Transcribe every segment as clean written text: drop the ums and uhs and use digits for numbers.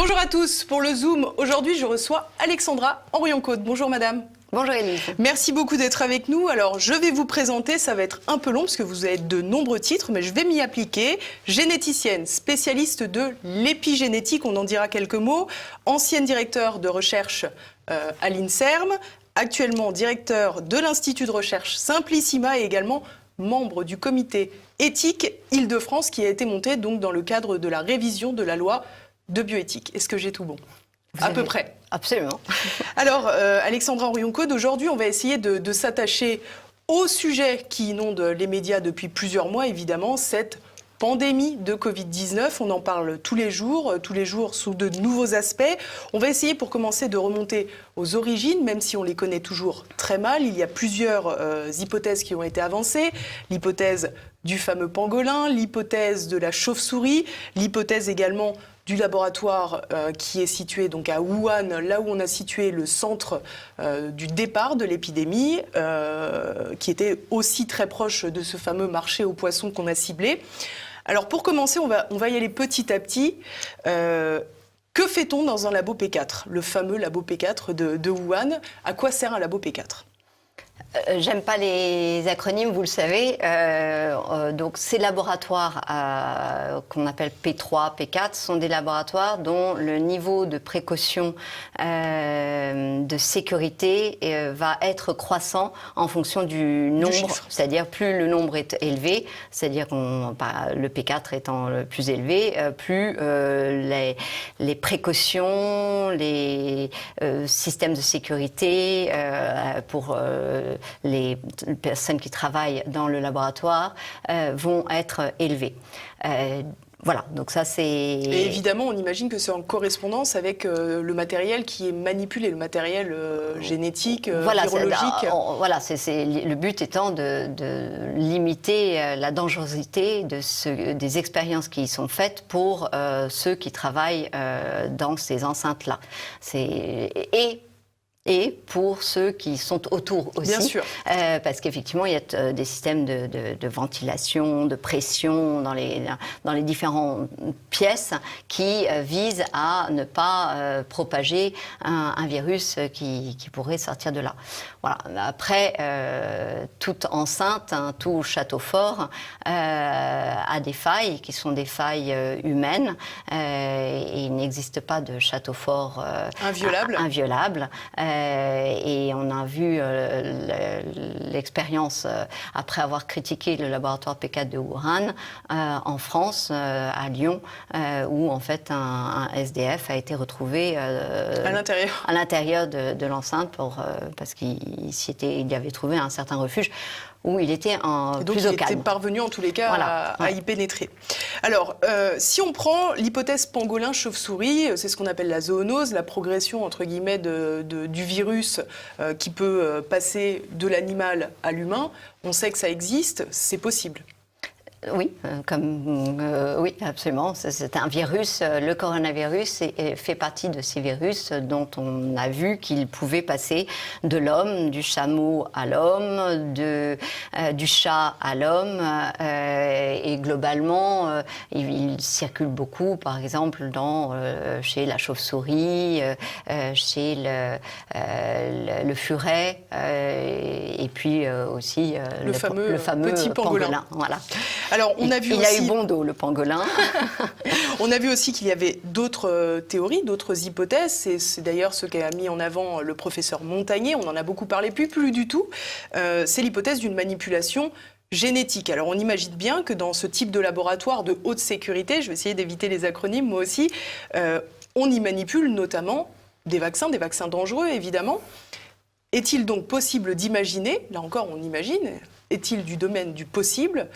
Bonjour à tous. Pour le Zoom, aujourd'hui, je reçois Alexandra Henrion-Côte. Bonjour madame. Bonjour Élise. Merci beaucoup d'être avec nous. Alors, je vais vous présenter, ça va être un peu long parce que vous avez de nombreux titres, mais je vais m'y appliquer. Généticienne, spécialiste de l'épigénétique, on en dira quelques mots. Ancienne directeure de recherche à l'INSERM, actuellement directeur de l'Institut de recherche Simplissima et également membre du comité éthique Île-de-France qui a été monté donc dans le cadre de la révision de la loi de bioéthique. Est-ce que j'ai tout bon ? À peu près. Absolument. Alors, Alexandra Henrion-Côte, aujourd'hui, on va essayer de s'attacher au sujet qui inonde les médias depuis plusieurs mois, évidemment, cette pandémie de Covid-19. On en parle tous les jours sous de nouveaux aspects. On va essayer, pour commencer, de remonter aux origines, même si on les connaît toujours très mal. Il y a plusieurs hypothèses qui ont été avancées. L'hypothèse du fameux pangolin, l'hypothèse de la chauve-souris, l'hypothèse également du laboratoire qui est situé donc à Wuhan, là où on a situé le centre du départ de l'épidémie, qui était aussi très proche de ce fameux marché aux poissons qu'on a ciblé. Alors pour commencer, on va y aller petit à petit. Que fait-on dans un labo P4, le fameux labo P4 de Wuhan? À quoi sert un labo P4? J'aime pas les acronymes, vous le savez. Donc ces laboratoires qu'on appelle P3, P4 sont des laboratoires dont le niveau de précaution, de sécurité va être croissant en fonction du nombre. C'est-à-dire plus le nombre est élevé, c'est-à-dire le P4 étant le plus élevé, plus les précautions, les systèmes de sécurité pour les personnes qui travaillent dans le laboratoire vont être élevées. Voilà, donc ça c'est... Et évidemment, on imagine que c'est en correspondance avec le matériel qui est manipulé, le matériel génétique, virologique. Le but étant de limiter la dangerosité des expériences qui sont faites pour ceux qui travaillent dans ces enceintes-là. Et pour ceux qui sont autour aussi. Bien sûr. Parce qu'effectivement, il y a des systèmes de ventilation, de pression dans les différentes pièces qui visent à ne pas propager un virus qui pourrait sortir de là. Voilà. Après, toute enceinte, tout château fort a des failles qui sont des failles humaines. Et il n'existe pas de château fort inviolable. Et on a vu l'expérience, après avoir critiqué le laboratoire P4 de Wuhan, en France, à Lyon, où en fait un SDF a été retrouvé à l'intérieur de l'enceinte parce qu'il y avait trouvé un certain refuge où il était plus au calme. Il était parvenu en tous les cas à y pénétrer. Alors, si on prend l'hypothèse pangolin-chauve-souris, c'est ce qu'on appelle la zoonose, la progression entre guillemets du virus qui peut passer de l'animal à l'humain. On sait que ça existe, c'est possible. Oui, oui, absolument. C'est un virus. Le coronavirus fait partie de ces virus dont on a vu qu'il pouvait passer de l'homme, du chameau à l'homme, du chat à l'homme. Et globalement, il circule beaucoup, par exemple, chez la chauve-souris, chez le furet, et puis aussi le fameux petit pangolin. Voilà. Alors, il a eu bon dos, le pangolin. On a vu aussi qu'il y avait d'autres théories, d'autres hypothèses. C'est d'ailleurs ce qu'a mis en avant le professeur Montagnier. On en a beaucoup parlé, plus du tout. C'est l'hypothèse d'une manipulation génétique. Alors, on imagine bien que dans ce type de laboratoire de haute sécurité, je vais essayer d'éviter les acronymes, moi aussi, on y manipule notamment des vaccins dangereux, évidemment. Est-il donc possible d'imaginer, là encore on imagine, est-il du domaine du possible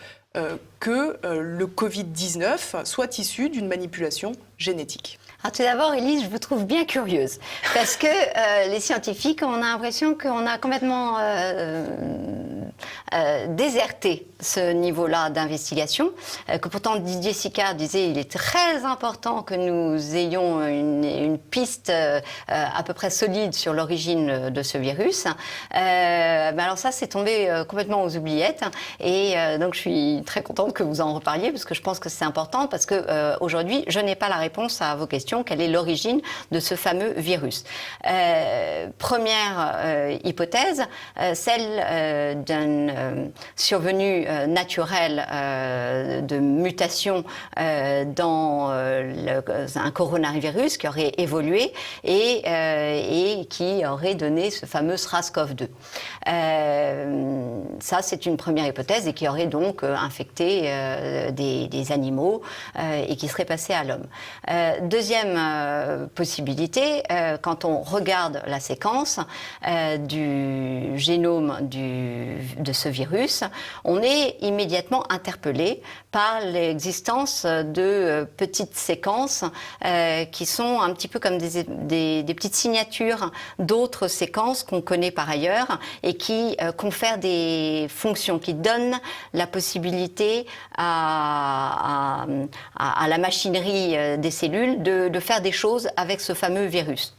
que le Covid-19 soit issu d'une manipulation génétique? Alors, tout d'abord, Élise, je vous trouve bien curieuse. Parce que les scientifiques, on a l'impression qu'on a complètement déserté ce niveau-là d'investigation, que pourtant Didier Sicard disait il est très important que nous ayons une piste à peu près solide sur l'origine de ce virus. Alors ça, c'est tombé complètement aux oubliettes. Et donc, je suis très contente que vous en reparliez, parce que je pense que c'est important, parce que aujourd'hui, je n'ai pas la réponse à vos questions. Quelle est l'origine de ce fameux virus? Première hypothèse, celle d'une survenue naturelle de mutation dans un coronavirus qui aurait évolué et qui aurait donné ce fameux SRAS-CoV-2. Ça, c'est une première hypothèse et qui aurait donc infecté des animaux et qui serait passé à l'homme. Deuxième possibilité, quand on regarde la séquence du génome de ce virus, on est immédiatement interpellé par l'existence de petites séquences qui sont un petit peu comme des petites signatures d'autres séquences qu'on connaît par ailleurs et qui confèrent des fonctions, qui donnent la possibilité à la machinerie des cellules de faire des choses avec ce fameux virus.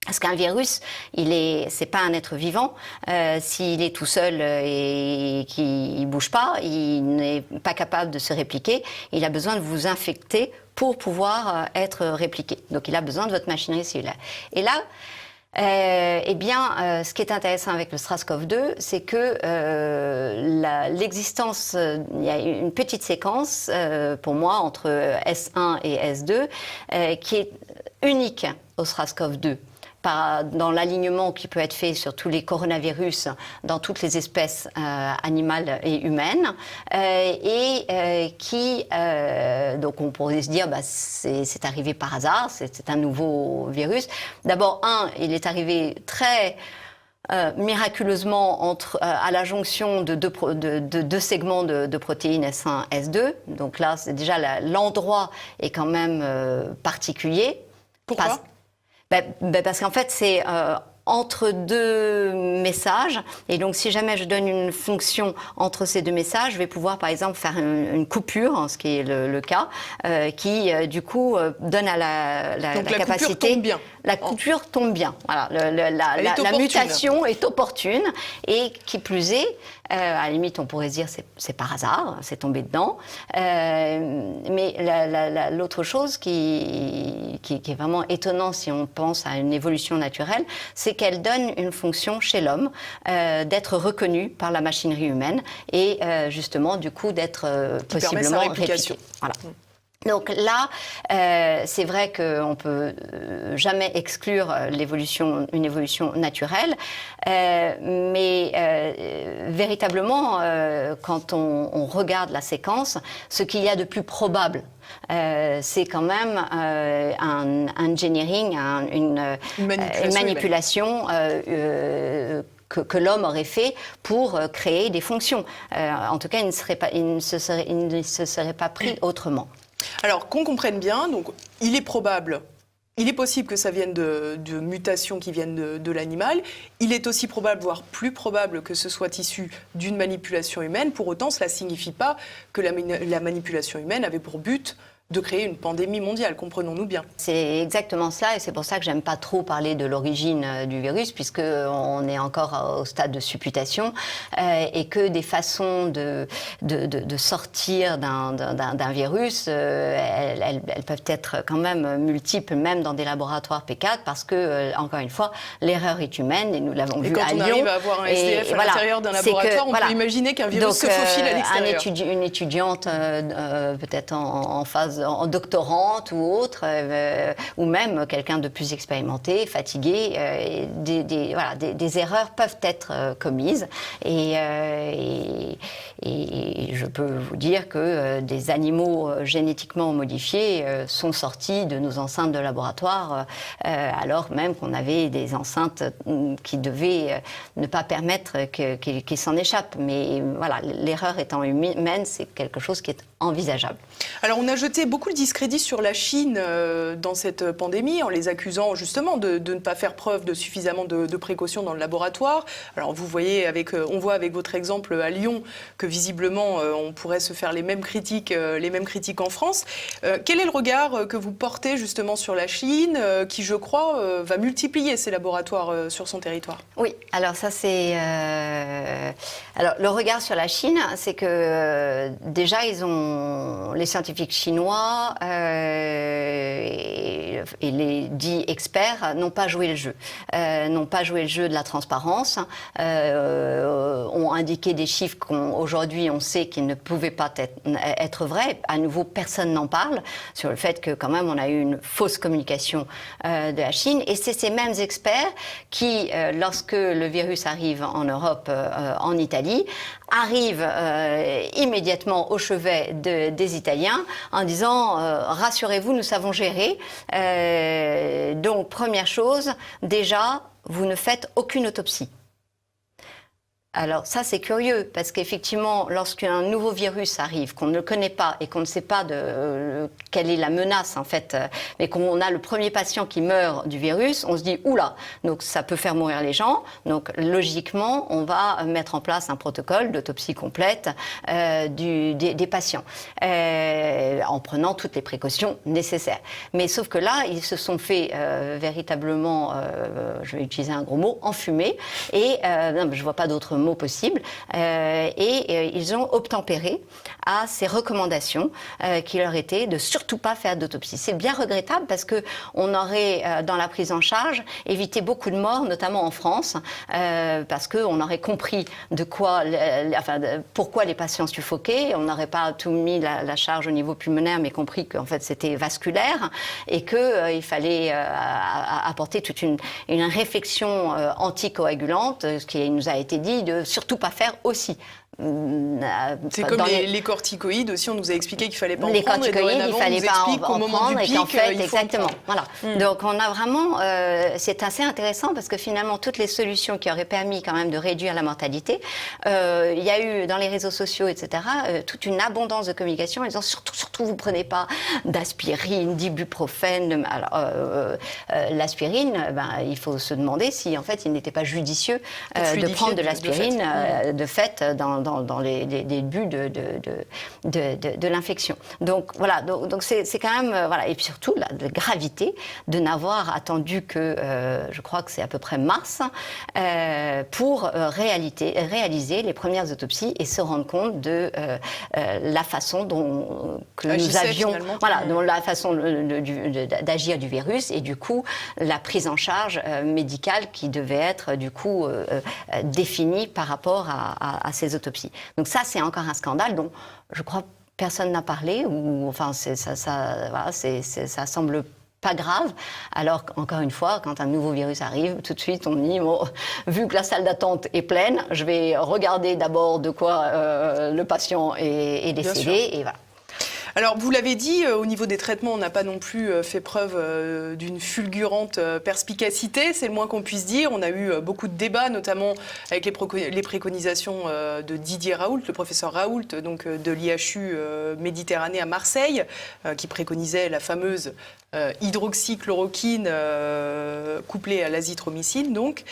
Parce qu'un virus, c'est pas un être vivant. S'il est tout seul et qu'il bouge pas, il n'est pas capable de se répliquer. Il a besoin de vous infecter pour pouvoir être répliqué. Donc, il a besoin de votre machinerie cellulaire. Et là, ce qui est intéressant avec le SRAS-CoV-2, c'est que l'existence, il y a une petite séquence, pour moi, entre S1 et S2, qui est unique au SRAS-CoV-2. Dans l'alignement qui peut être fait sur tous les coronavirus dans toutes les espèces animales et humaines donc on pourrait se dire c'est arrivé par hasard, c'est un nouveau virus. D'abord, il est arrivé très miraculeusement à la jonction de deux segments de protéines S1, S2. Donc là, c'est déjà l'endroit est quand même particulier. Pourquoi ? Parce qu'en fait, c'est entre deux messages. Et donc, si jamais je donne une fonction entre ces deux messages, je vais pouvoir, par exemple, faire une coupure, ce qui est le cas, qui, du coup, donne à la capacité... Coupure tombe bien. La coupure tombe bien. Voilà, la mutation est opportune. Et qui plus est, à la limite, on pourrait se dire c'est par hasard, c'est tombé dedans. Mais l'autre chose qui est vraiment étonnant si on pense à une évolution naturelle, c'est qu'elle donne une fonction chez l'homme d'être reconnu par la machinerie humaine et justement, du coup, d'être possiblement répliqué. Voilà. Donc là, c'est vrai qu'on ne peut jamais exclure une évolution naturelle, mais véritablement, quand on regarde la séquence, ce qu'il y a de plus probable, c'est quand même un engineering, une manipulation que l'homme aurait fait pour créer des fonctions. En tout cas, il ne se serait pas pris autrement. Alors, qu'on comprenne bien, donc, il est possible que ça vienne de mutations qui viennent de l'animal. Il est aussi probable, voire plus probable, que ce soit issu d'une manipulation humaine. Pour autant, cela ne signifie pas que la manipulation humaine avait pour but de créer une pandémie mondiale, comprenons-nous bien. C'est exactement ça, et c'est pour ça que j'aime pas trop parler de l'origine du virus, puisqu'on est encore au stade de supputation, et que des façons de sortir d'un virus, elles peuvent être quand même multiples, même dans des laboratoires P4, parce que, encore une fois, l'erreur est humaine, et nous l'avons vu à Lyon. Et quand on arrive à avoir un SDF à l'intérieur d'un laboratoire, on peut imaginer qu'un virus se faufile à l'extérieur. Une étudiante, peut-être en phase en doctorante ou autre, ou même quelqu'un de plus expérimenté, fatigué, des erreurs peuvent être commises. Et je peux vous dire que des animaux génétiquement modifiés sont sortis de nos enceintes de laboratoire, alors même qu'on avait des enceintes qui devaient ne pas permettre qu'ils s'en échappent. Mais voilà, l'erreur étant humaine, c'est quelque chose qui est envisageable. Alors on a jeté jeté beaucoup de discrédit sur la Chine dans cette pandémie, en les accusant justement de ne pas faire preuve de suffisamment de précautions dans le laboratoire. Alors vous voyez, on voit avec votre exemple à Lyon que visiblement on pourrait se faire les mêmes critiques en France. Quel est le regard que vous portez justement sur la Chine, qui je crois va multiplier ses laboratoires sur son territoire? Oui, alors ça c'est... Alors le regard sur la Chine, c'est que déjà les scientifiques chinois et les dits experts n'ont pas joué le jeu. N'ont pas joué le jeu de la transparence, ont indiqué des chiffres qu'aujourd'hui on sait qu'ils ne pouvaient pas être vrais. À nouveau, personne n'en parle sur le fait que quand même on a eu une fausse communication de la Chine. Et c'est ces mêmes experts qui, lorsque le virus arrive en Europe, en Italie, arrivent immédiatement au chevet des Italiens en disant rassurez-vous, nous savons gérer. Donc première chose, déjà, vous ne faites aucune autopsie. Alors ça c'est curieux parce qu'effectivement lorsqu'un nouveau virus arrive qu'on ne connaît pas et qu'on ne sait pas quelle est la menace en fait, mais qu'on a le premier patient qui meurt du virus, on se dit oula, donc ça peut faire mourir les gens, donc logiquement on va mettre en place un protocole d'autopsie complète des patients en prenant toutes les précautions nécessaires. Mais sauf que là ils se sont fait véritablement, je vais utiliser un gros mot, enfumer et non, je vois pas d'autres mots possible, et ils ont obtempéré à ces recommandations qui leur étaient de surtout pas faire d'autopsie. C'est bien regrettable parce que on aurait dans la prise en charge évité beaucoup de morts, notamment en France, parce que on aurait compris pourquoi les patients suffoquaient. On n'aurait pas tout mis la charge au niveau pulmonaire, mais compris qu'en fait c'était vasculaire et que il fallait apporter toute une réflexion anticoagulante, ce qui nous a été dit de surtout pas faire aussi. C'est comme les corticoïdes aussi, on nous a expliqué qu'il fallait pas en les prendre. Les corticoïdes, il fallait pas en prendre et qu'en fait, exactement. Voilà. Donc on a vraiment, c'est assez intéressant parce que finalement toutes les solutions qui auraient permis quand même de réduire la mortalité, il y a eu dans les réseaux sociaux, etc., toute une abondance de communication en disant surtout vous prenez pas d'aspirine, d'ibuprofène. Alors l'aspirine, il faut se demander si en fait il n'était pas judicieux de prendre de l'aspirine de fait dans les buts de l'infection. Donc voilà, donc c'est quand même voilà, et puis surtout la gravité de n'avoir attendu que je crois que c'est à peu près mars pour réaliser les premières autopsies et se rendre compte de la façon dont nous avions, dont la façon d'agir du virus et du coup la prise en charge médicale qui devait être du coup définie par rapport à ces autopsies. Donc ça, c'est encore un scandale dont je crois personne n'a parlé, ou enfin ça semble pas grave, alors qu'encore une fois, quand un nouveau virus arrive, tout de suite on dit, bon, vu que la salle d'attente est pleine, je vais regarder d'abord de quoi le patient est décédé, et voilà. Alors, vous l'avez dit, au niveau des traitements, on n'a pas non plus fait preuve d'une fulgurante perspicacité, c'est le moins qu'on puisse dire. On a eu beaucoup de débats, notamment avec les préconisations de Didier Raoult, le professeur Raoult, donc de l'IHU Méditerranée à Marseille, qui préconisait la fameuse hydroxychloroquine couplée à l'azithromycine, donc.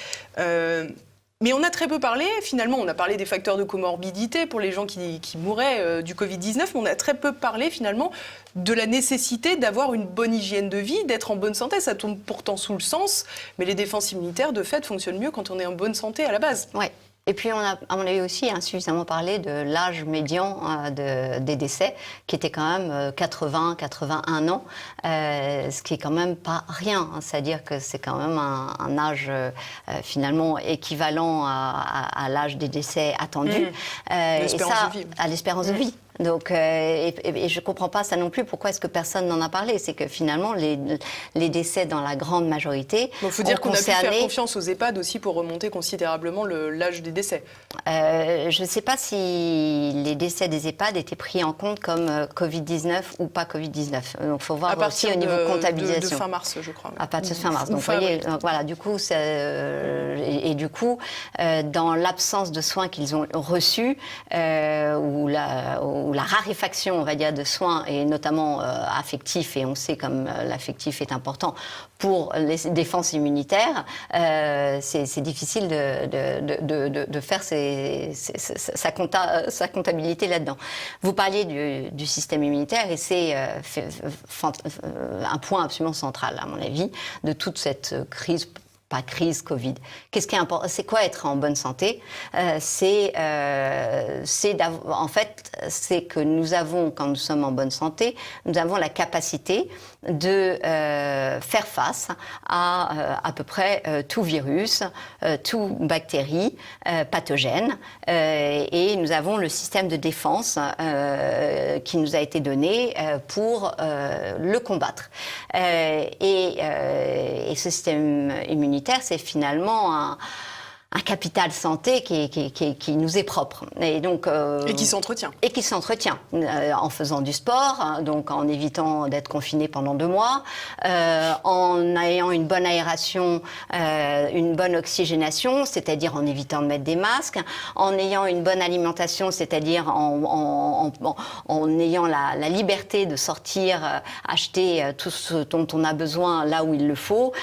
Mais on a très peu parlé, finalement, on a parlé des facteurs de comorbidité pour les gens qui mouraient du Covid-19, mais on a très peu parlé finalement de la nécessité d'avoir une bonne hygiène de vie, d'être en bonne santé. Ça tombe pourtant sous le sens, mais les défenses immunitaires, de fait, fonctionnent mieux quand on est en bonne santé à la base. Ouais. Et puis on a eu aussi insuffisamment parlé de l'âge médian des décès, qui était quand même 80-81 ans, ce qui est quand même pas rien. C'est-à-dire que c'est quand même un âge finalement équivalent à l'âge des décès attendus. L'espérance de vie. À l'espérance de vie. Donc, et je ne comprends pas ça non plus. Pourquoi est-ce que personne n'en a parlé? C'est que finalement, les décès dans la grande majorité. Il faut dire qu'on a pu faire confiance aux EHPAD aussi pour remonter considérablement l'âge des décès. Je ne sais pas si les décès des EHPAD étaient pris en compte comme Covid-19 ou pas Covid-19. Donc, il faut voir aussi au niveau comptabilisation. De fin mars, je crois. À partir de fin mars. Donc, vous voyez, voilà, du coup, et du coup, dans l'absence de soins qu'ils ont reçus, ou ou la raréfaction, on va dire, de soins, et notamment affectifs, et on sait comme l'affectif est important pour les défenses immunitaires, c'est difficile de faire sa comptabilité là-dedans. Vous parliez du système immunitaire, et c'est un point absolument central, à mon avis, de toute cette crise. Pas crise Covid. Qu'est-ce qui est important? C'est quoi être en bonne santé? En fait, c'est que nous avons, quand nous sommes en bonne santé, nous avons la capacité de faire face à peu près tout virus, tout bactérie pathogène, et nous avons le système de défense qui nous a été donné pour le combattre. Et ce système immunitaire, c'est finalement un capital santé qui nous est propre. Et donc, et qui s'entretient. Et qui s'entretient en faisant du sport, hein, donc en évitant d'être confiné pendant 2 mois, en ayant une bonne aération, une bonne oxygénation, c'est-à-dire en évitant de mettre des masques, en ayant une bonne alimentation, c'est-à-dire en ayant la liberté de sortir, acheter tout ce dont on a besoin là où il le faut,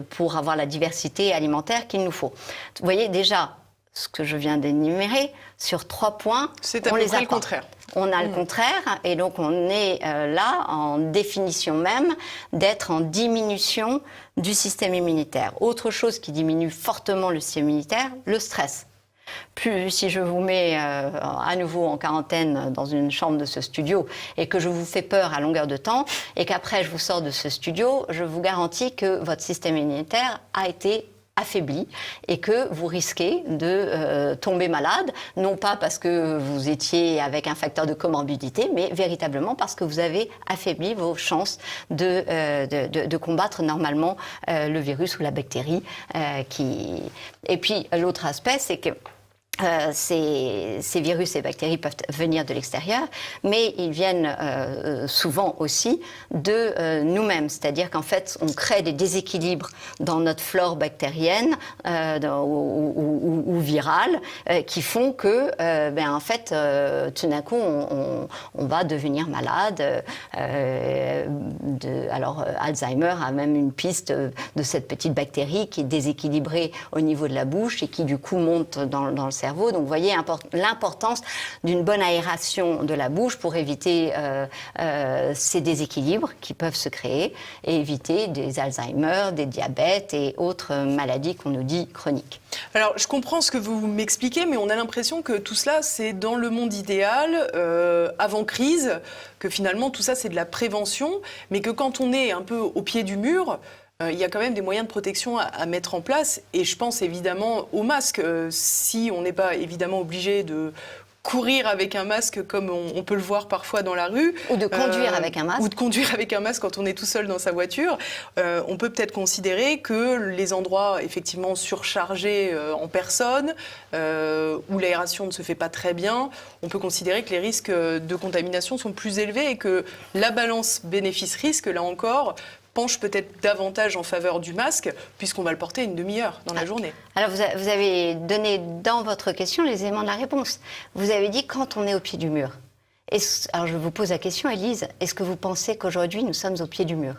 pour avoir la diversité alimentaire qu'il nous faut. Vous voyez déjà ce que je viens d'énumérer, sur 3 points, c'est à peu près le contraire. On a le contraire, et donc on est là en définition même d'être en diminution du système immunitaire. Autre chose qui diminue fortement le système immunitaire, le stress. Plus, si je vous mets à nouveau en quarantaine dans une chambre de ce studio et que je vous fais peur à longueur de temps et qu'après je vous sors de ce studio, je vous garantis que votre système immunitaire a été affaibli et que vous risquez de tomber malade, non pas parce que vous étiez avec un facteur de comorbidité, mais véritablement parce que vous avez affaibli vos chances de combattre normalement le virus ou la bactérie. Et puis l'autre aspect, c'est que ces virus et bactéries peuvent venir de l'extérieur, mais ils viennent souvent aussi de nous-mêmes. C'est-à-dire qu'en fait, on crée des déséquilibres dans notre flore bactérienne ou virale qui font que, en fait, tout d'un coup, on va devenir malade. Alors, Alzheimer a même une piste de cette petite bactérie qui est déséquilibrée au niveau de la bouche et qui, du coup, monte dans le cerveau. Donc, vous voyez l'importance d'une bonne aération de la bouche pour éviter ces déséquilibres qui peuvent se créer et éviter des Alzheimer, des diabètes et autres maladies qu'on nous dit chroniques. Alors, je comprends ce que vous m'expliquez, mais on a l'impression que tout cela, c'est dans le monde idéal, avant crise, que finalement, tout ça, c'est de la prévention, mais que quand on est un peu au pied du mur, il y a quand même des moyens de protection à mettre en place. Et je pense évidemment au masque. Si on n'est pas évidemment obligé de courir avec un masque comme on peut le voir parfois dans la rue. Ou de conduire avec un masque. Ou de conduire avec un masque quand on est tout seul dans sa voiture. On peut peut-être considérer que les endroits effectivement surchargés en personnes, où l'aération ne se fait pas très bien, on peut considérer que les risques de contamination sont plus élevés et que la balance bénéfice-risque, là encore, penche peut-être davantage en faveur du masque, puisqu'on va le porter une demi-heure dans la journée. Alors, vous avez donné dans votre question les éléments de la réponse. Vous avez dit quand on est au pied du mur. Alors, je vous pose la question, Élise, est-ce que vous pensez qu'aujourd'hui, nous sommes au pied du mur ?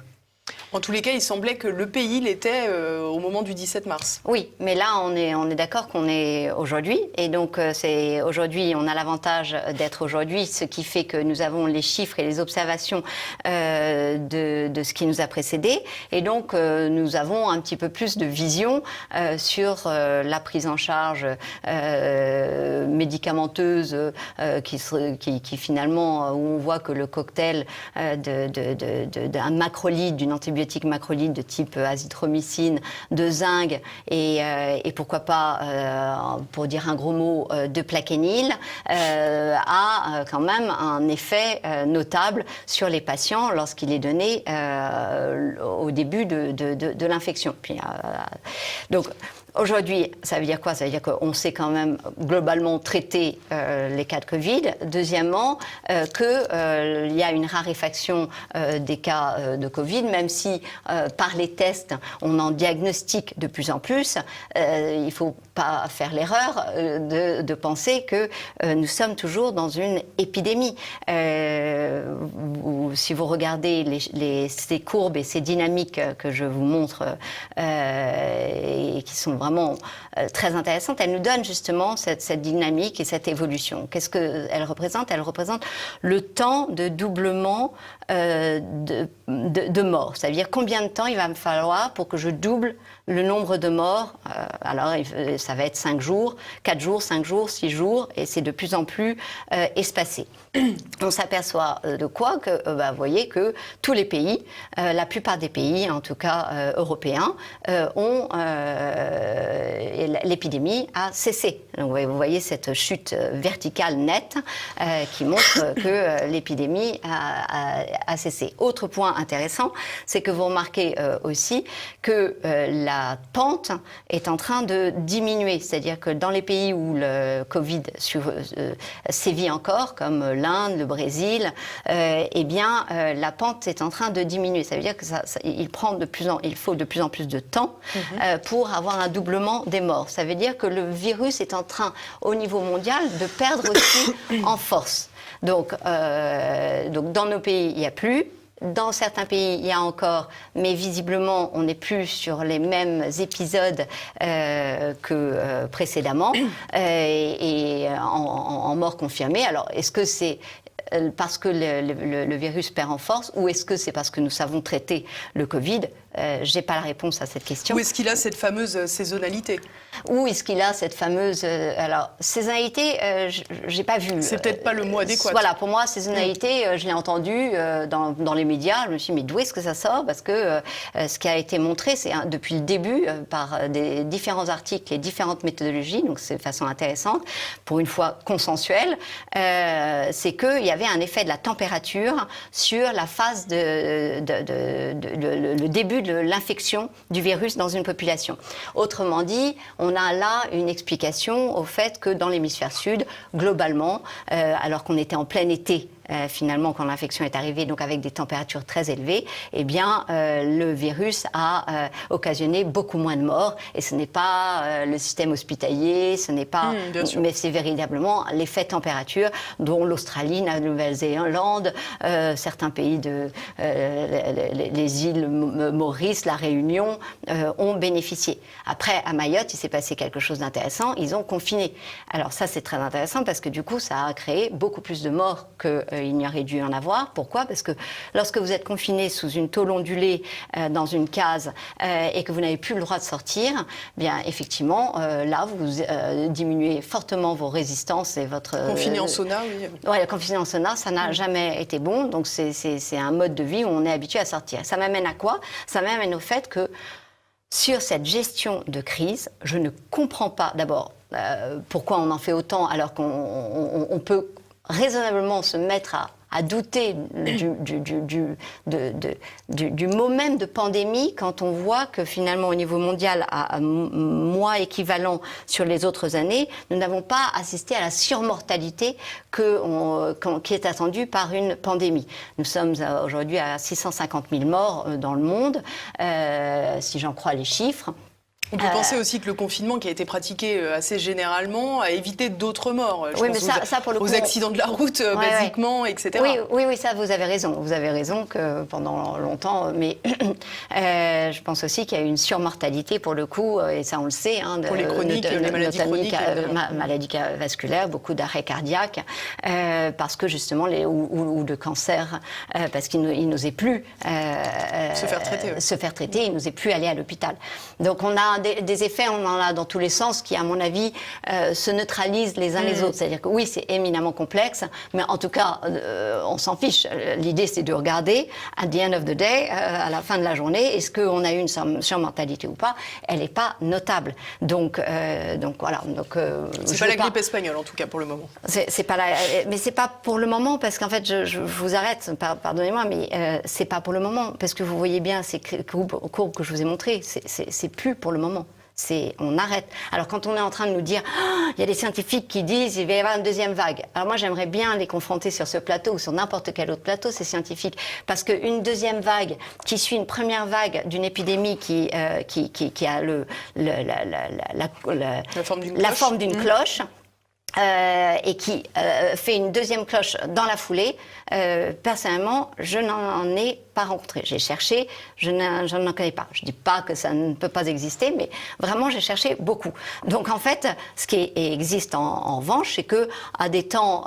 En tous les cas, il semblait que le pays l'était au moment du 17 mars. Oui, mais là, on est d'accord qu'on est aujourd'hui. Et donc, aujourd'hui, on a l'avantage d'être aujourd'hui, ce qui fait que nous avons les chiffres et les observations de ce qui nous a précédé. Et donc, nous avons un petit peu plus de vision sur la prise en charge médicamenteuse qui finalement, où on voit que le cocktail d'un macrolide, d'une antibiotique macrolide de type azithromycine, de zinc et pourquoi pas, pour dire un gros mot, de plaquenil, a quand même un effet notable sur les patients lorsqu'il est donné au début de l'infection. Donc, aujourd'hui, ça veut dire quoi? Ça veut dire qu'on sait quand même globalement traiter les cas de Covid. Deuxièmement, qu'il y a une raréfaction des cas de Covid, même si par les tests, on en diagnostique de plus en plus. Il faut pas faire l'erreur de penser que nous sommes toujours dans une épidémie. Si vous regardez ces courbes et ces dynamiques que je vous montre et qui sont vraiment très intéressantes, elles nous donnent justement cette dynamique et cette évolution. Qu'est-ce qu'elles représentent? Elles représentent le temps de doublement de morts. C'est-à-dire combien de temps il va me falloir pour que je double le nombre de morts. Alors ça va être 5 jours, 4 jours, 5 jours, 6 jours, et c'est de plus en plus espacé. On s'aperçoit de quoi que, vous voyez que tous les pays, la plupart des pays, en tout cas européens, ont l'épidémie a cessé. Donc vous voyez cette chute verticale nette qui montre que l'épidémie a cessé. Autre point intéressant, c'est que vous remarquez aussi que la pente est en train de diminuer. C'est-à-dire que dans les pays où le Covid sévit encore, comme l'Inde, le Brésil, eh bien, la pente est en train de diminuer. Ça veut dire que il faut de plus en plus de temps pour avoir un doublement des morts. Ça veut dire que le virus est en train, au niveau mondial, de perdre aussi en force. Donc, dans nos pays, il n'y a plus. Dans certains pays, il y a encore, mais visiblement, on n'est plus sur les mêmes épisodes que précédemment, et en mort confirmée. Alors, est-ce que c'est parce que le virus perd en force, ou est-ce que c'est parce que nous savons traiter le Covid? Je n'ai pas la réponse à cette question. Ou est-ce qu'il a cette fameuse saisonnalité? Où est-ce qu'il a cette fameuse... alors, saisonnalité, je n'ai pas vu. C'est peut-être pas le mot adéquat. Voilà, pour moi, saisonnalité, je l'ai entendu dans les médias. Je me suis dit, mais d'où est-ce que ça sort? Parce que ce qui a été montré, c'est depuis le début, par des différents articles et différentes méthodologies, donc c'est de façon intéressante, pour une fois consensuelle, c'est qu'il y avait un effet de la température sur la phase le début de l'infection du virus dans une population. Autrement dit, on a là une explication au fait que dans l'hémisphère sud, globalement, alors qu'on était en plein été, finalement, quand l'infection est arrivée, donc avec des températures très élevées, eh bien, le virus a occasionné beaucoup moins de morts. Et ce n'est pas le système hospitalier, ce n'est pas... mais c'est véritablement l'effet température dont l'Australie, la Nouvelle-Zélande, certains pays les îles Maurice, la Réunion, ont bénéficié. Après, à Mayotte, il s'est passé quelque chose d'intéressant. Ils ont confiné. Alors ça, c'est très intéressant parce que du coup, ça a créé beaucoup plus de morts qu'il n'y aurait dû en avoir. Pourquoi? Parce que lorsque vous êtes confiné sous une tôle ondulée dans une case et que vous n'avez plus le droit de sortir, bien effectivement, là, vous diminuez fortement vos résistances et votre... Confiné en sauna, oui. Oui, confiné en sauna, ça n'a jamais été bon. Donc c'est un mode de vie où on est habitué à sortir. Ça m'amène à quoi? Ça m'amène au fait que sur cette gestion de crise, je ne comprends pas d'abord pourquoi on en fait autant alors qu'on peut raisonnablement se mettre à douter du mot même de pandémie quand on voit que finalement au niveau mondial, à mois équivalent sur les autres années, nous n'avons pas assisté à la surmortalité qui est attendue par une pandémie. Nous sommes aujourd'hui à 650 000 morts dans le monde, si j'en crois les chiffres. On peut penser aussi que le confinement qui a été pratiqué assez généralement a évité d'autres morts. Je pense ça, pour le coup, aux accidents de la route, basiquement, etc. Oui, ça, vous avez raison. Vous avez raison que pendant longtemps, mais je pense aussi qu'il y a eu une surmortalité pour le coup, et ça on le sait. Pour les chroniques, les maladies chroniques. Maladies vasculaires, beaucoup d'arrêts cardiaques, parce que justement, ou de cancer, parce qu'ils n'osaient plus se faire traiter, ils n'osaient plus aller à l'hôpital. Donc on a des effets, on en a dans tous les sens qui, à mon avis, se neutralisent les uns les autres. C'est-à-dire que oui, c'est éminemment complexe, mais en tout cas, on s'en fiche. L'idée, c'est de regarder, at the end of the day, à la fin de la journée, est-ce qu'on a eu une surmortalité ou pas? Elle n'est pas notable. Donc voilà. C'est pas la grippe espagnole, en tout cas, pour le moment. Mais c'est pas pour le moment, parce qu'en fait, je vous arrête, pardonnez-moi, mais c'est pas pour le moment, parce que vous voyez bien ces courbes que je vous ai montrées, c'est plus pour le moment. On arrête. Alors quand on est en train de nous dire, il y a des scientifiques qui disent qu'il va y avoir une deuxième vague. Alors moi j'aimerais bien les confronter sur ce plateau ou sur n'importe quel autre plateau, ces scientifiques, parce qu'une deuxième vague qui suit une première vague d'une épidémie qui a la forme d'une cloche. Et qui fait une deuxième cloche dans la foulée, personnellement, je n'en ai pas rencontré. J'ai cherché, je n'en connais pas. Je ne dis pas que ça ne peut pas exister, mais vraiment, j'ai cherché beaucoup. Donc, en fait, ce qui existe en revanche, c'est qu'à des temps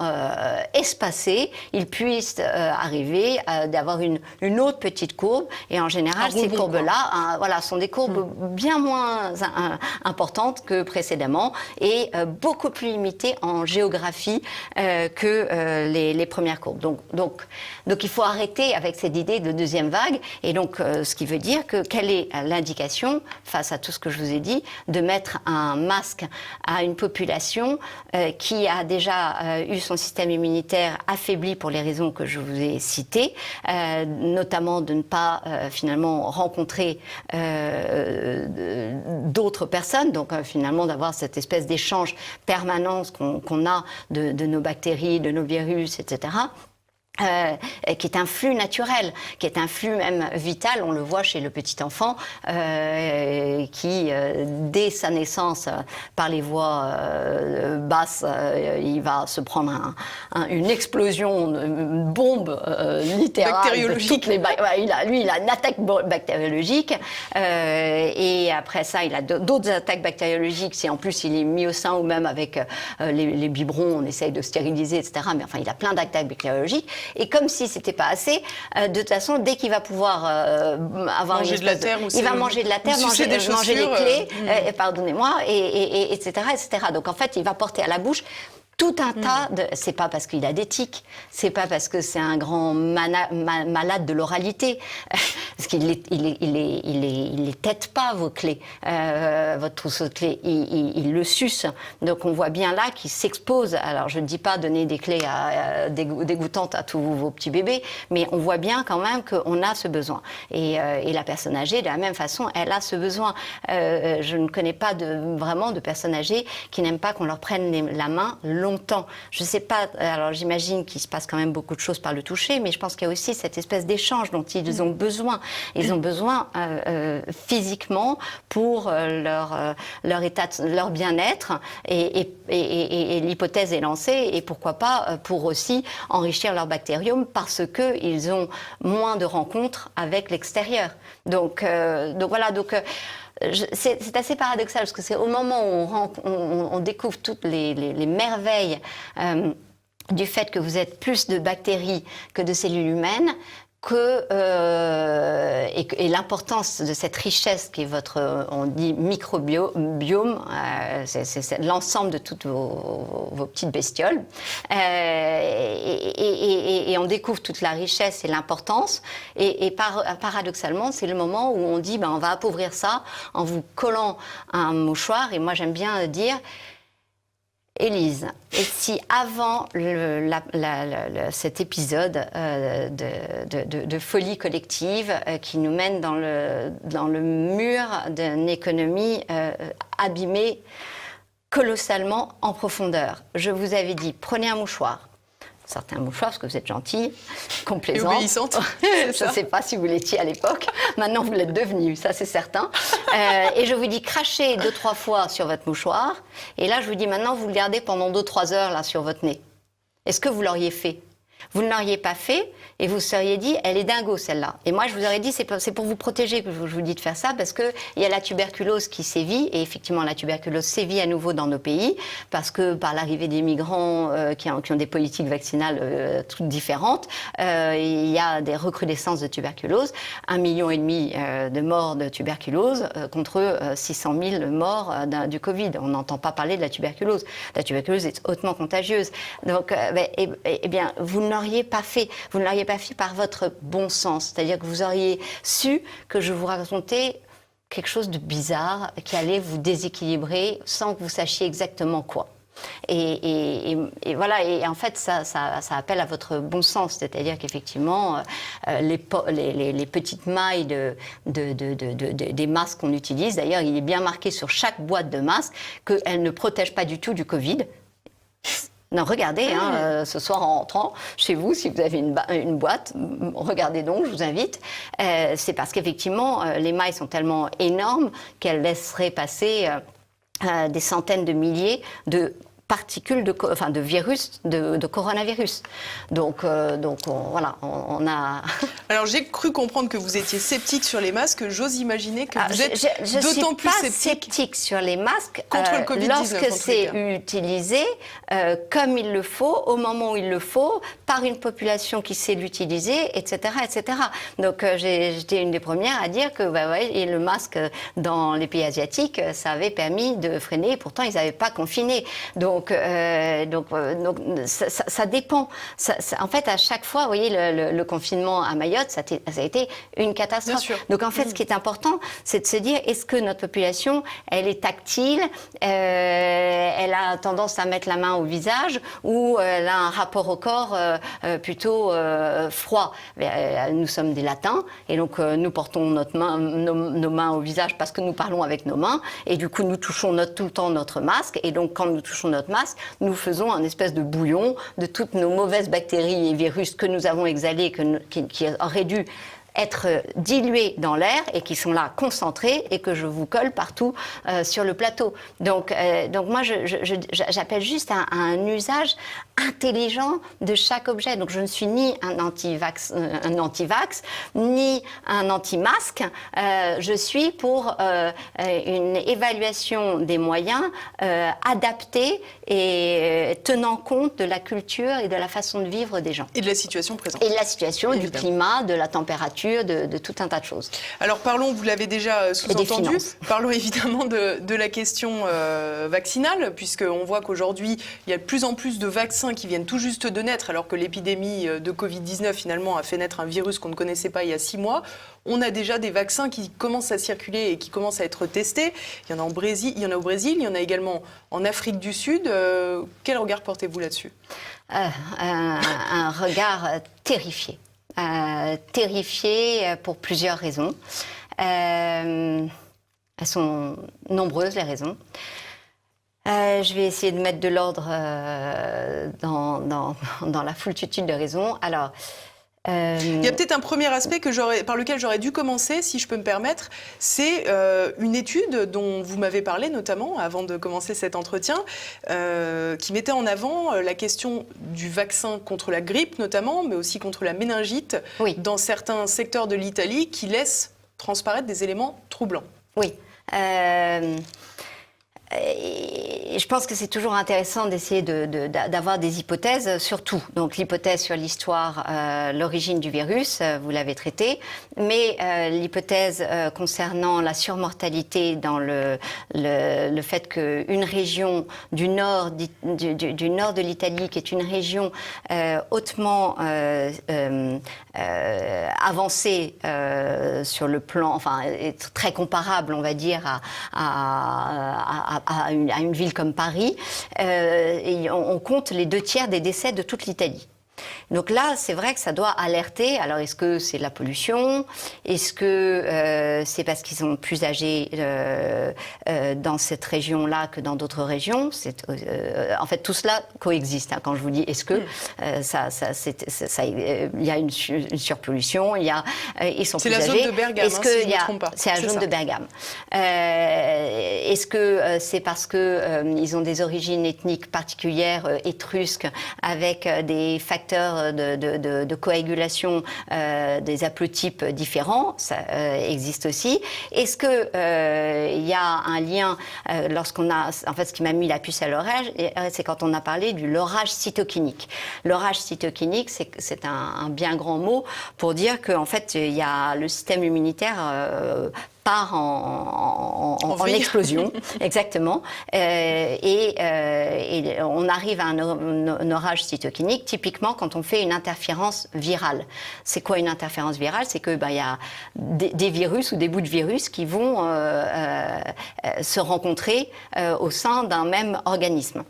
espacés, il puisse arriver d'avoir une autre petite courbe. Et en général, ces courbes-là sont des courbes bien moins importantes que précédemment et beaucoup plus limitées en géographie que les premières courbes. Donc, il faut arrêter avec cette idée de deuxième vague. Et donc, ce qui veut dire que quelle est l'indication, face à tout ce que je vous ai dit, de mettre un masque à une population qui a déjà eu son système immunitaire affaibli pour les raisons que je vous ai citées, notamment de ne pas finalement rencontrer d'autres personnes, donc finalement d'avoir cette espèce d'échange permanent qu'on a de nos bactéries, de nos virus, etc., qui est un flux naturel, qui est un flux même vital. On le voit chez le petit enfant qui, dès sa naissance, par les voies basses, il va se prendre une explosion, une bombe littérale. Bactériologique. Il a une attaque bactériologique et après ça, il a d'autres attaques bactériologiques. Si en plus il est mis au sein ou même avec les biberons, on essaye de stériliser, etc. Mais enfin, il a plein d'attaques bactériologiques. Et comme si c'était pas assez, de toute façon, dès qu'il va pouvoir avoir manger de la terre, il va manger de la terre, manger les clés, pardonnez-moi, et etc., etc. Donc en fait, il va porter à la bouche tout un tas de... C'est pas parce qu'il a des tics, c'est pas parce que c'est un grand malade de l'oralité, parce qu'il les tête pas, vos clés, votre trousseau de clés, il le suce. Donc on voit bien là qu'il s'expose. Alors je ne dis pas donner des clés dégoûtantes à tous vos petits bébés, mais on voit bien quand même qu'on a ce besoin. Et la personne âgée, de la même façon, elle a ce besoin. Je ne connais pas vraiment de personnes âgées qui n'aiment pas qu'on leur prenne la main longtemps. Je ne sais pas, alors j'imagine qu'il se passe quand même beaucoup de choses par le toucher, mais je pense qu'il y a aussi cette espèce d'échange dont ils ont besoin. Ils ont besoin physiquement pour leur état, leur bien-être, et l'hypothèse est lancée, et pourquoi pas pour aussi enrichir leur bactériome parce qu'ils ont moins de rencontres avec l'extérieur. Donc voilà, c'est assez paradoxal parce que c'est au moment où on découvre toutes les merveilles du fait que vous êtes plus de bactéries que de cellules humaines et l'importance de cette richesse qui est votre, on dit microbiome, c'est l'ensemble de toutes vos petites bestioles, et on découvre toute la richesse et l'importance, et paradoxalement, c'est le moment où on dit, on va appauvrir ça en vous collant un mouchoir, et moi j'aime bien dire, Élise, et si avant cet épisode de folie collective qui nous mène dans le mur d'une économie abîmée colossalement en profondeur, je vous avais dit, prenez un mouchoir. Sortez un mouchoir parce que vous êtes gentille, complaisante. Et obéissante. Je ne sais pas si vous l'étiez à l'époque. Maintenant, vous l'êtes devenue, ça c'est certain. Et je vous dis, crachez 2-3 fois sur votre mouchoir. Et là, je vous dis, maintenant, vous le gardez pendant 2-3 heures là, sur votre nez. Est-ce que vous l'auriez fait ? Vous ne l'auriez pas fait et vous seriez dit, elle est dingo celle-là. Et moi, je vous aurais dit, c'est pour vous protéger que je vous dis de faire ça, parce qu'il y a la tuberculose qui sévit, et effectivement, la tuberculose sévit à nouveau dans nos pays, parce que par l'arrivée des migrants qui ont des politiques vaccinales toutes différentes, il y a des recrudescences de tuberculose, 1,5 million de morts de tuberculose contre 600 000 morts du Covid. On n'entend pas parler de la tuberculose. La tuberculose est hautement contagieuse. Donc, eh bien, vous ne l'auriez pas fait. Vous ne l'auriez pas fait par votre bon sens. C'est-à-dire que vous auriez su que je vous racontais quelque chose de bizarre qui allait vous déséquilibrer sans que vous sachiez exactement quoi. Et voilà, et en fait, ça appelle à votre bon sens, c'est-à-dire qu'effectivement, les petites mailles des masques qu'on utilise, d'ailleurs, il est bien marqué sur chaque boîte de masque qu'elles ne protègent pas du tout du Covid. Non, regardez, ce soir en rentrant chez vous, si vous avez une boîte, regardez donc, je vous invite. C'est parce qu'effectivement, les mailles sont tellement énormes qu'elles laisseraient passer des centaines de milliers de particules de virus, de coronavirus. Donc voilà, on a... Alors j'ai cru comprendre que vous étiez sceptique sur les masques. J'ose imaginer que vous êtes d'autant plus sceptique. Je ne suis pas sceptique sur les masques contre le Covid-19, lorsque c'est utilisé comme il le faut, au moment où il le faut, par une population qui sait l'utiliser, etc., etc. Donc j'étais une des premières à dire que et le masque dans les pays asiatiques, ça avait permis de freiner, et pourtant ils n'avaient pas confiné. Donc ça dépend. En fait, à chaque fois, vous voyez, le confinement à Mayotte, ça a été une catastrophe. Bien sûr. Donc en fait, ce qui est important, c'est de se dire, est-ce que notre population, elle est tactile, elle a tendance à mettre la main au visage, ou elle a un rapport au corps plutôt froid. Nous sommes des latins, et donc nous portons nos mains au visage parce que nous parlons avec nos mains, et du coup nous touchons tout le temps notre masque, et donc quand nous touchons notre masque, nous faisons un espèce de bouillon de toutes nos mauvaises bactéries et virus que nous avons exhalés, qui auraient dû être dilués dans l'air et qui sont là concentrés et que je vous colle partout sur le plateau. Donc moi, j'appelle juste à un usage intelligent de chaque objet. Donc je ne suis ni un anti-vax, ni un anti-masque. Je suis pour une évaluation des moyens adaptés et tenant compte de la culture et de la façon de vivre des gens. Et de la situation présente. Et de la situation, évidemment. Du climat, de la température, de tout un tas de choses. Alors parlons, vous l'avez déjà sous-entendu, parlons évidemment de la question vaccinale, puisqu'on voit qu'aujourd'hui, il y a de plus en plus de vaccins qui viennent tout juste de naître, alors que l'épidémie de Covid-19 finalement a fait naître un virus qu'on ne connaissait pas il y a 6 mois. On a déjà des vaccins qui commencent à circuler et qui commencent à être testés. Il y en a au Brésil, il y en a également en Afrique du Sud. Quel regard portez-vous là-dessus ? Un regard terrifié. Terrifié pour plusieurs raisons. Elles sont nombreuses, les raisons. Je vais essayer de mettre de l'ordre dans la foultitude de raisons. Alors, il y a peut-être un premier aspect par lequel j'aurais dû commencer, si je peux me permettre. C'est une étude dont vous m'avez parlé notamment avant de commencer cet entretien, qui mettait en avant la question du vaccin contre la grippe notamment, mais aussi contre la méningite, dans certains secteurs de l'Italie, qui laissent transparaître des éléments troublants. Oui. Et je pense que c'est toujours intéressant d'essayer d'avoir des hypothèses sur tout. Donc l'hypothèse sur l'histoire, l'origine du virus, vous l'avez traité, mais l'hypothèse concernant la surmortalité dans le fait qu'une région du nord de l'Italie, qui est une région hautement avancée sur le plan, enfin est très comparable, on va dire, à une ville comme Paris, et on compte les 2/3 des décès de toute l'Italie. Donc là, c'est vrai que ça doit alerter. Alors, est-ce que c'est la pollution? Est-ce que c'est parce qu'ils sont plus âgés dans cette région-là que dans d'autres régions? En fait, tout cela coexiste. Hein, quand je vous dis est-ce que il y a une surpollution, ils sont plus âgés. C'est la zone de Bergame, si je ne me trompe pas. C'est la zone de Bergame. Est-ce que c'est parce qu'ils ont des origines ethniques particulières, étrusques, avec des facteurs de coagulation des haplotypes différents, ça existe aussi. Est-ce que il y a un lien lorsqu'on a, en fait, ce qui m'a mis la puce à l'oreille, c'est quand on a parlé du lorage cytokinique. Lorage cytokinique, c'est un bien grand mot pour dire qu'en fait, il y a le système immunitaire part en explosion, exactement, et on arrive à un orage cytokinique, typiquement quand on fait une interférence virale. C'est quoi une interférence virale? C'est que y a des virus ou des bouts de virus qui vont se rencontrer au sein d'un même organisme.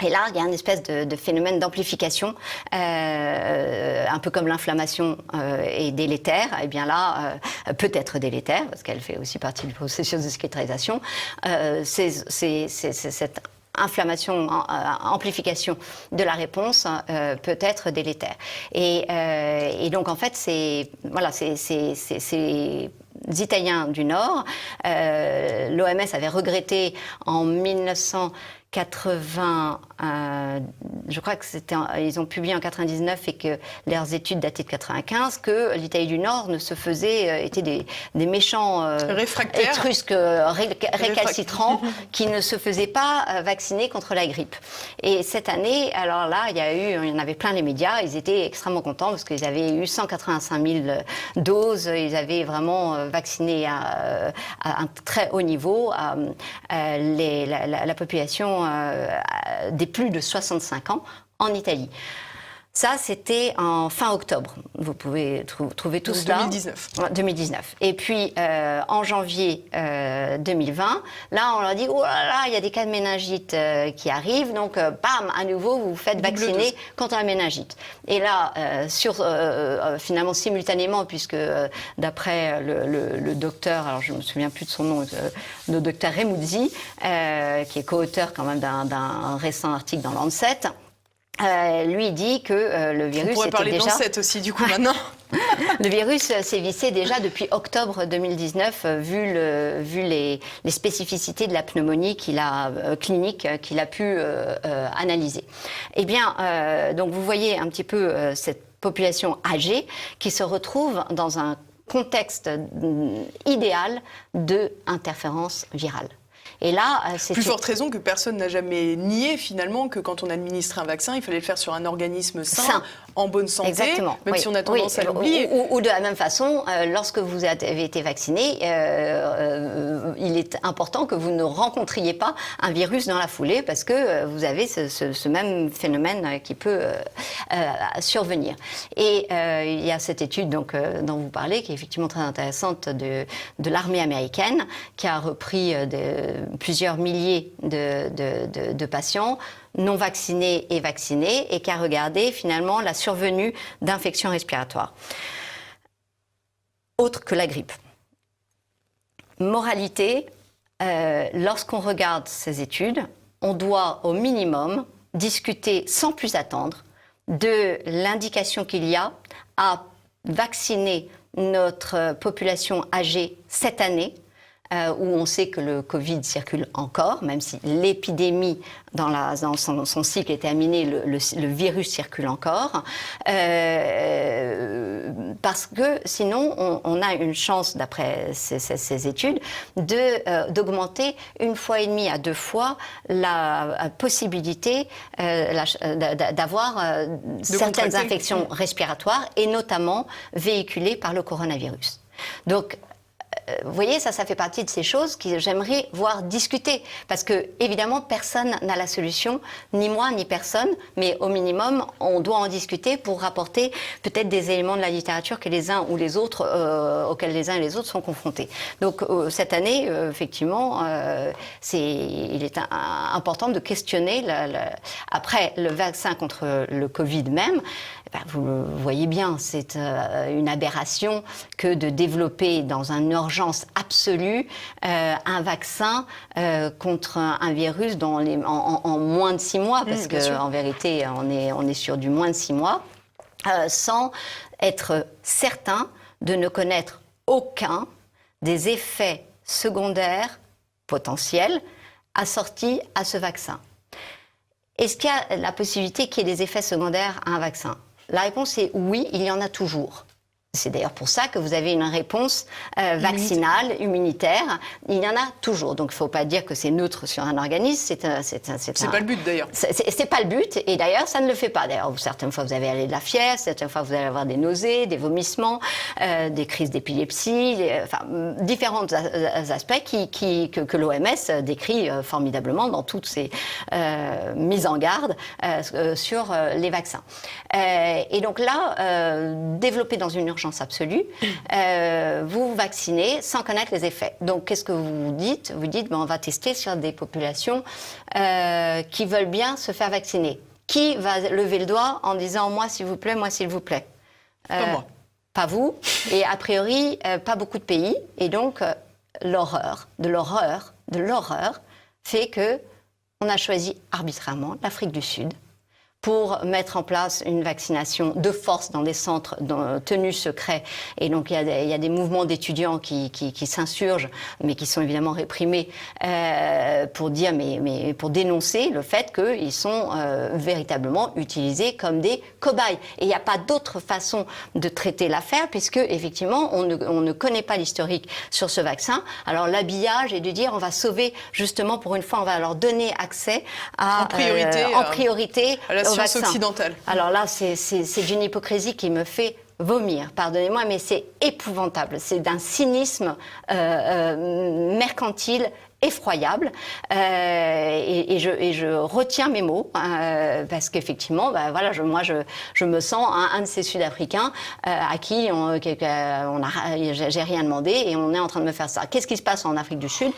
Et là, il y a une espèce de phénomène d'amplification, un peu comme l'inflammation est délétère. Et bien là, peut être délétère, parce qu'elle fait aussi partie du processus de cicatrisation. C'est cette inflammation, amplification de la réponse peut être délétère. Et donc, en fait, c'est les Italiens du Nord. L'OMS avait regretté en 1980, je crois que ils ont publié en 99 et que leurs études dataient de 95, que l'Italie du Nord ne se faisait, étaient des méchants étrusques récalcitrants qui ne se faisaient pas vacciner contre la grippe. Et cette année, alors là, il y en avait plein les médias, ils étaient extrêmement contents parce qu'ils avaient eu 185 000 doses, ils avaient vraiment vacciné à un très haut niveau la population des plus de 65 ans en Italie. Ça, c'était en fin octobre. Vous pouvez trouver tout cela. 2019. Et puis, en janvier 2020, là, on leur dit, oh là là, il y a des cas de méningite qui arrivent. Donc, bam, à nouveau, vous vous faites vacciner contre la méningite. Et là, finalement, simultanément, puisque d'après le docteur, alors je ne me souviens plus de son nom, le docteur Remuzzi, qui est co-auteur quand même d'un récent article dans Lancet, lui dit que le virus. On pourrait parler de Lancet aussi, du coup, maintenant. Le virus sévissait déjà depuis octobre 2019, vu les spécificités de la pneumonie clinique qu'il a pu analyser. Eh bien, donc vous voyez un petit peu cette population âgée qui se retrouve dans un contexte idéal d'interférence virale. Et là, c'est plus forte raison que personne n'a jamais nié finalement que quand on administre un vaccin, il fallait le faire sur un organisme sain. En bonne santé, exactement. Même si on a tendance à l'oublier. Ou de la même façon, lorsque vous avez été vacciné, il est important que vous ne rencontriez pas un virus dans la foulée parce que vous avez ce même phénomène qui peut survenir. Et il y a cette étude donc, dont vous parlez, qui est effectivement très intéressante, de l'armée américaine, qui a repris plusieurs milliers de patients non vaccinés et vaccinés, et qui a regardé finalement la survenue d'infections respiratoires autres que la grippe. Moralité, lorsqu'on regarde ces études, on doit au minimum discuter sans plus attendre de l'indication qu'il y a à vacciner notre population âgée cette année, où on sait que le Covid circule encore, même si l'épidémie dans son cycle est terminé, le virus circule encore, parce que sinon on a une chance, d'après ces études, d'augmenter 1,5 fois à 2 fois la possibilité d'avoir certaines infections respiratoires, et notamment véhiculées par le coronavirus. Donc, vous voyez, ça fait partie de ces choses que j'aimerais voir discuter. Parce que, évidemment, personne n'a la solution, ni moi, ni personne, mais au minimum, on doit en discuter pour rapporter peut-être des éléments de la littérature que les uns ou les autres, auxquels les uns et les autres sont confrontés. Donc, cette année, effectivement, il est important de questionner, après le vaccin contre le Covid même. Vous voyez bien, c'est une aberration que de développer dans une urgence absolue un vaccin contre un virus en moins de 6 mois, parce qu'en vérité, on est sur du moins de 6 mois, sans être certain de ne connaître aucun des effets secondaires potentiels assortis à ce vaccin. Est-ce qu'il y a la possibilité qu'il y ait des effets secondaires à un vaccin ? La réponse est oui, il y en a toujours. C'est d'ailleurs pour ça que vous avez une réponse vaccinale, immunitaire. Il y en a toujours. Donc, il ne faut pas dire que c'est neutre sur un organisme. C'est pas le but, d'ailleurs. C'est pas le but. Et d'ailleurs, ça ne le fait pas. D'ailleurs, certaines fois, vous avez de la fièvre. Certaines fois, vous allez avoir des nausées, des vomissements, des crises d'épilepsie. Différents aspects que l'OMS décrit formidablement dans toutes ses mises en garde sur les vaccins. Et donc là, développer dans une urgence chance absolue, vous vaccinez sans connaître les effets. Donc, qu'est-ce que vous dites? Vous dites, on va tester sur des populations qui veulent bien se faire vacciner. Qui va lever le doigt en disant, moi, s'il vous plaît, moi, s'il vous plaît? Pas moi. Pas vous. Et a priori, pas beaucoup de pays. Et donc, l'horreur fait que on a choisi arbitrairement l'Afrique du Sud pour mettre en place une vaccination de force dans des centres tenus secrets. Et donc, il y a des mouvements d'étudiants qui s'insurgent, mais qui sont évidemment réprimés, pour dire, mais pour dénoncer le fait qu'ils sont véritablement utilisés comme des cobayes. Et il n'y a pas d'autre façon de traiter l'affaire, puisque, effectivement, on ne connaît pas l'historique sur ce vaccin. Alors, l'habillage est de dire, on va sauver, justement, pour une fois, on va leur donner accès en priorité à la science occidentale. Alors là, c'est d'une hypocrisie qui me fait vomir, pardonnez-moi, mais c'est épouvantable. C'est d'un cynisme mercantile effroyable, et je retiens mes mots, parce qu'effectivement, voilà, je me sens un de ces Sud-Africains à qui j'ai rien demandé et on est en train de me faire ça. Qu'est-ce qui se passe en Afrique du Sud?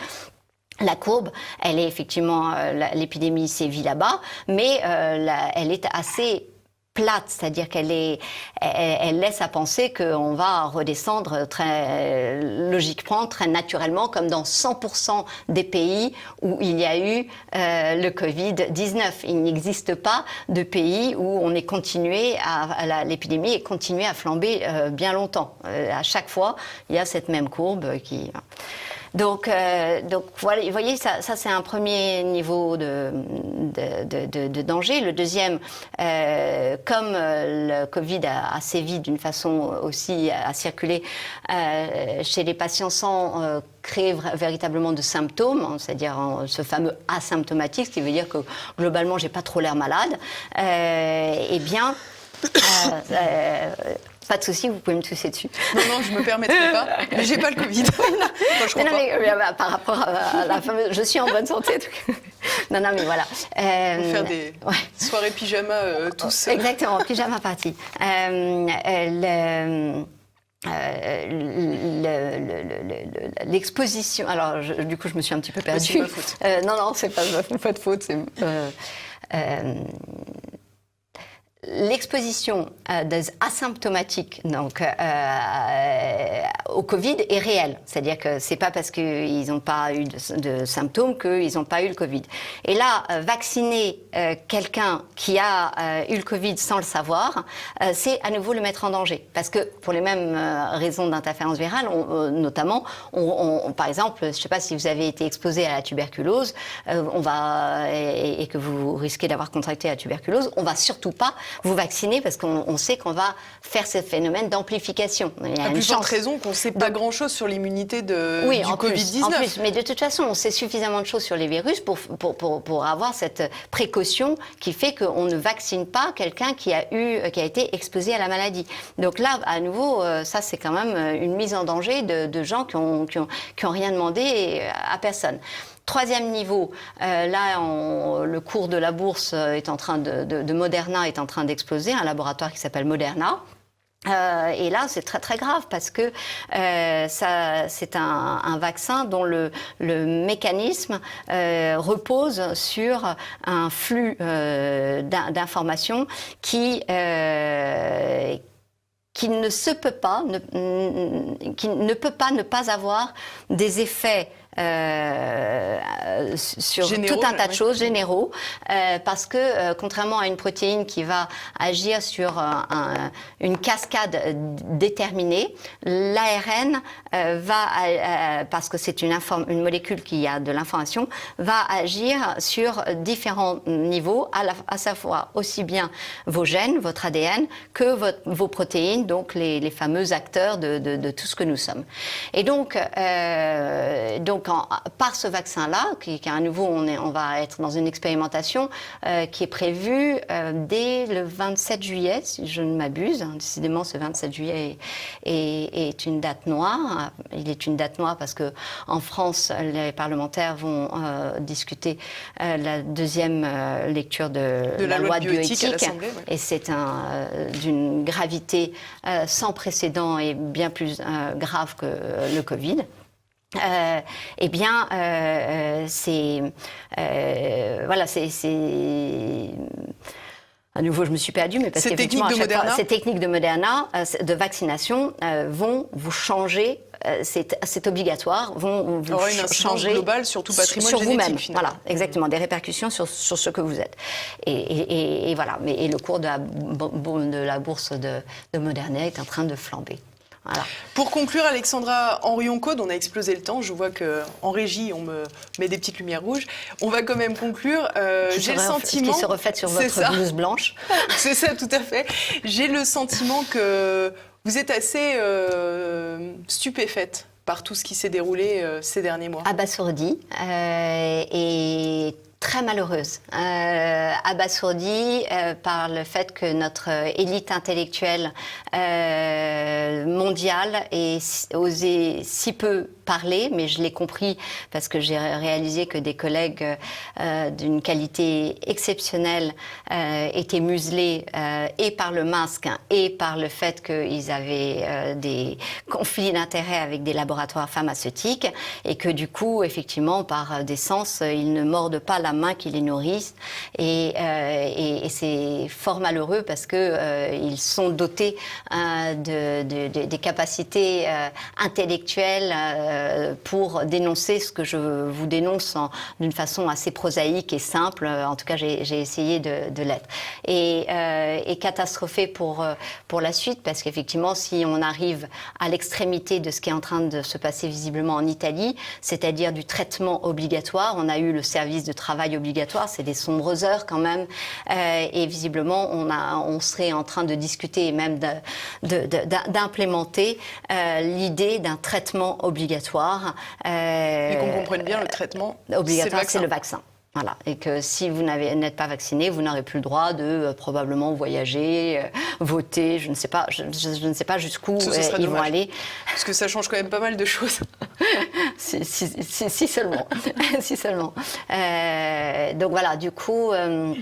La courbe, elle est effectivement, l'épidémie sévit là-bas, mais elle est assez plate, c'est-à-dire elle laisse à penser qu'on va redescendre très logiquement, très naturellement, comme dans 100% des pays où il y a eu le Covid-19. Il n'existe pas de pays où on est continué l'épidémie est continuée à flamber bien longtemps. À chaque fois, il y a cette même courbe qui... Donc voilà, vous voyez, ça c'est un premier niveau de danger. Le deuxième, comme le Covid a sévi d'une façon aussi, a circulé chez les patients sans créer véritablement de symptômes, c'est-à-dire ce fameux asymptomatique, ce qui veut dire que globalement j'ai pas trop l'air malade, eh bien... pas de souci, vous pouvez me tousser dessus. Non, je me permettrai pas. Mais j'ai pas le Covid. Moi, je crois pas. Mais, par rapport à la fameuse, je suis en bonne santé. Non, mais voilà. On va faire des soirées pyjama tous. Exactement, pyjama party. L'exposition. Alors, du coup, je me suis un petit peu perdue. C'est ma faute. Non, c'est pas de faute. L'exposition des asymptomatiques donc, au Covid est réelle. C'est-à-dire que c'est pas parce qu'ils n'ont pas eu de symptômes qu'ils n'ont pas eu le Covid. Et là, vacciner quelqu'un qui a eu le Covid sans le savoir, c'est à nouveau le mettre en danger. Parce que pour les mêmes raisons d'interférence virale, notamment, par exemple, je ne sais pas si vous avez été exposé à la tuberculose, et que vous risquez d'avoir contracté la tuberculose, on ne va surtout pas vous vacciner parce qu'on sait qu'on va faire ce phénomène d'amplification. Il y a à une plus forte chance. raison qu'on ne sait pas grand-chose sur l'immunité du Covid-19. En plus, mais de toute façon, on sait suffisamment de choses sur les virus pour avoir cette précaution qui fait qu'on ne vaccine pas quelqu'un qui a été exposé à la maladie. Donc là, à nouveau, ça c'est quand même une mise en danger de gens qui ont rien demandé à personne. Troisième niveau, là, le cours de la bourse de Moderna est en train d'exploser, un laboratoire qui s'appelle Moderna. Et là, c'est très très grave parce que c'est un vaccin dont le mécanisme repose sur un flux d'informations qui ne peut pas ne pas avoir des effets sur tout un tas de choses généraux, parce que contrairement à une protéine qui va agir sur une cascade déterminée, l'ARN parce que c'est une molécule qui a de l'information, va agir sur différents niveaux, à savoir aussi bien vos gènes, votre ADN, que vos protéines, donc les fameux acteurs de tout ce que nous sommes. Et donc donc, par ce vaccin-là, qui est à nouveau, on va être dans une expérimentation qui est prévue dès le 27 juillet, si je ne m'abuse. Décidément, ce 27 juillet est une date noire. Il est une date noire parce que en France, les parlementaires vont discuter la deuxième lecture de la loi de bioéthique. À l'Assemblée, ouais. Et c'est d'une gravité sans précédent et bien plus grave que le Covid. Eh bien, voilà, à nouveau, je me suis perdue, mais parce qu'effectivement, ces techniques de Moderna, de vaccination, vont vous changer. C'est obligatoire, vont vous changer global sur tout patrimoine sur vous-même. Finalement. Voilà, exactement, des répercussions sur ce que vous êtes. Et voilà, et le cours de la bourse de Moderna est en train de flamber. Voilà. Pour conclure, Alexandra Henrion-Caude, on a explosé le temps. Je vois qu'en régie, on me met des petites lumières rouges. On va quand même conclure. J'ai le sentiment... Qui se reflète sur votre blouse blanche. C'est ça, tout à fait. J'ai le sentiment que vous êtes assez stupéfaite par tout ce qui s'est déroulé ces derniers mois. Abasourdie et très malheureuse, abasourdie par le fait que notre élite intellectuelle mondiale ait osé si peu parler, mais je l'ai compris parce que j'ai réalisé que des collègues d'une qualité exceptionnelle étaient muselés et par le masque et par le fait qu'ils avaient des conflits d'intérêts avec des laboratoires pharmaceutiques et que du coup, effectivement, par décence, ils ne mordent pas la main qui les nourrissent et c'est fort malheureux parce que ils sont dotés des capacités intellectuelles pour dénoncer ce que je vous dénonce d'une façon assez prosaïque et simple. En tout cas, j'ai essayé de l'être. Et catastrophé pour la suite, parce qu'effectivement, si on arrive à l'extrémité de ce qui est en train de se passer visiblement en Italie, c'est-à-dire du traitement obligatoire, on a eu le service de travail obligatoire, c'est des sombres heures quand même, et visiblement, on serait en train de discuter et même d'implémenter l'idée d'un traitement obligatoire. Mais qu'on comprenne bien, le traitement obligatoire, c'est le vaccin. Voilà. Et que si vous n'êtes pas vacciné, vous n'aurez plus le droit de probablement voyager, voter, je ne sais pas jusqu'où ils vont aller. Parce que ça change quand même pas mal de choses. si seulement. Si seulement. Donc voilà, du coup... vous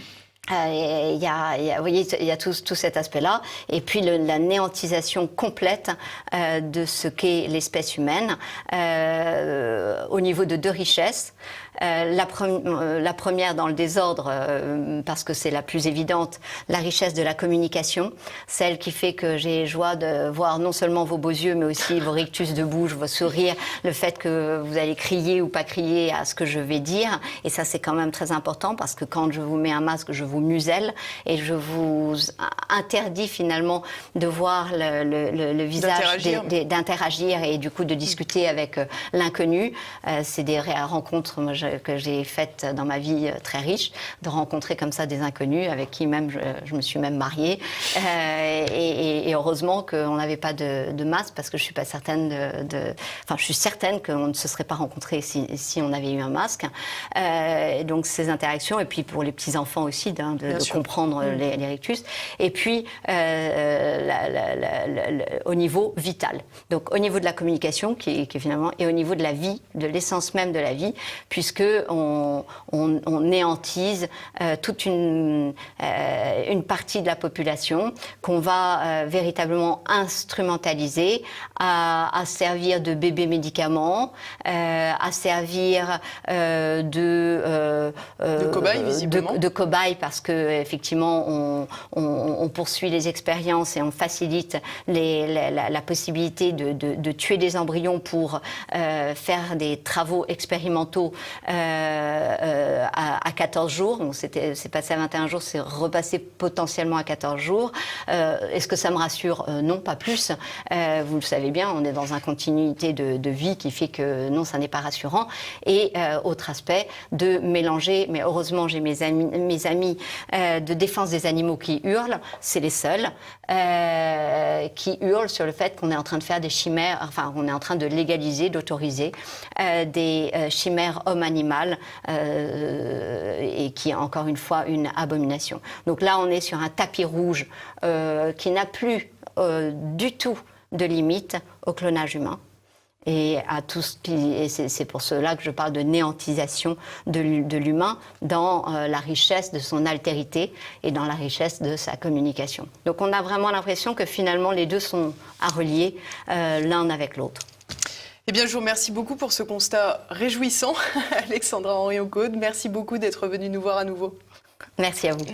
voyez, il y a tout cet aspect-là. Et puis la néantisation complète de ce qu'est l'espèce humaine au niveau de deux richesses. La première dans le désordre, parce que c'est la plus évidente, la richesse de la communication, celle qui fait que j'ai joie de voir non seulement vos beaux yeux, mais aussi vos rictus de bouche, vos sourires, le fait que vous allez crier ou pas crier à ce que je vais dire. Et ça, c'est quand même très important, parce que quand je vous mets un masque, je vous muselle et je vous interdis finalement de voir le visage, d'interagir et du coup de discuter avec l'inconnu. C'est des rencontres que j'ai faites dans ma vie très riche, de rencontrer comme ça des inconnus avec qui même je me suis même mariée. Et heureusement qu'on n'avait pas de masque, parce que je suis pas certaine enfin, je suis certaine qu'on ne se serait pas rencontrés si on avait eu un masque. Donc ces interactions, et puis pour les petits enfants aussi, de comprendre les rictus. Et puis au niveau vital. Donc au niveau de la communication, qui finalement, et au niveau de la vie, de l'essence même de la vie, puisque on néantise toute une partie de la population qu'on va véritablement instrumentaliser à servir de bébé médicament, à servir de cobaye, visiblement. De cobaye, parce que effectivement on poursuit les expériences et on facilite la possibilité de tuer des embryons pour faire des travaux expérimentaux à 14 jours. Donc c'est passé à 21 jours, c'est repassé potentiellement à 14 jours. Est-ce que ça me rassure? Non, pas plus. Vous le savez bien, on est dans une continuité de vie qui fait que non, ça n'est pas rassurant. Et autre aspect, de mélanger, mais heureusement j'ai mes amis de défense des animaux qui hurlent, c'est les seuls, qui hurle sur le fait qu'on est en train de faire des chimères, enfin on est en train de légaliser, d'autoriser des chimères homme-animal et qui est encore une fois une abomination. Donc là on est sur un tapis rouge qui n'a plus du tout de limite au clonage humain. Et à tout ce qui, c'est pour cela que je parle de néantisation de l'humain dans la richesse de son altérité et dans la richesse de sa communication. Donc on a vraiment l'impression que finalement les deux sont à relier l'un avec l'autre. Eh bien, je vous remercie beaucoup pour ce constat réjouissant, Alexandra Henrion-Caude. Merci beaucoup d'être venue nous voir à nouveau. Merci à vous.